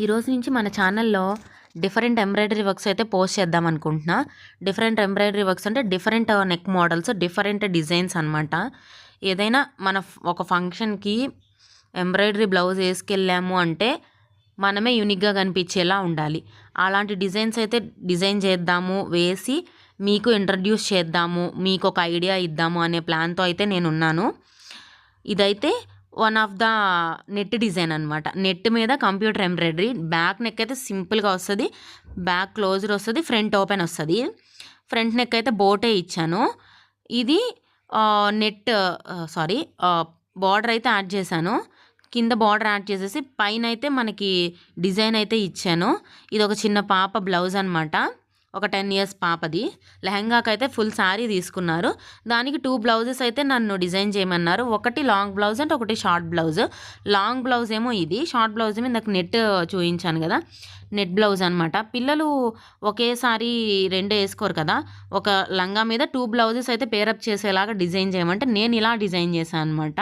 ఈరోజు నుంచి మన ఛానల్లో డిఫరెంట్ ఎంబ్రాయిడరీ వర్క్స్ అయితే పోస్ట్ చేద్దాం అనుకుంటున్నా. డిఫరెంట్ ఎంబ్రాయిడరీ వర్క్స్ అంటే different neck models, different designs అనమాట. ఏదైనా మన ఒక ఫంక్షన్కి ఎంబ్రాయిడరీ బ్లౌజ్ వేసుకెళ్ళాము అంటే మనమే యూనిక్గా కనిపించేలా ఉండాలి. అలాంటి డిజైన్స్ అయితే డిజైన్ చేద్దాము, వేసి మీకు ఇంట్రడ్యూస్ చేద్దాము, మీకు ఒక ఐడియా ఇద్దాము అనే ప్లాన్తో అయితే నేనున్నాను. ఇదైతే one of the net design అనమాట. నెట్ మీద కంప్యూటర్ ఎంబ్రాయిడరీ. బ్యాక్ నెక్ అయితే సింపుల్గా వస్తుంది, బ్యాక్ క్లోజర్ వస్తుంది, ఫ్రంట్ ఓపెన్ వస్తుంది. ఫ్రంట్ నెక్ అయితే బోటే ఇచ్చాను. ఇది నెట్ బార్డర్ అయితే యాడ్ చేశాను. కింద బార్డర్ యాడ్ చేసేసి పైన అయితే మనకి డిజైన్ అయితే ఇచ్చాను. ఇది ఒక చిన్న పాప బ్లౌజ్ అనమాట. ఒక 10 years పాపది. లెహంగాకి అయితే ఫుల్ శారీ తీసుకున్నారు. దానికి 2 బ్లౌజెస్ అయితే నన్ను డిజైన్ చేయమన్నారు. ఒకటి లాంగ్ బ్లౌజ్ అంటే ఒకటి షార్ట్ బ్లౌజ్. లాంగ్ బ్లౌజ్ ఏమో ఇది, షార్ట్ బ్లౌజ్ ఏమో నాకు నెట్ చూపించాను కదా, నెట్ బ్లౌజ్ అనమాట. పిల్లలు ఒకేసారి 2 వేసుకోరు కదా. ఒక లంగా మీద 2 బ్లౌజెస్ అయితే పేరప్ చేసేలాగా డిజైన్ చేయమంటే నేను ఇలా డిజైన్ చేశాను అనమాట.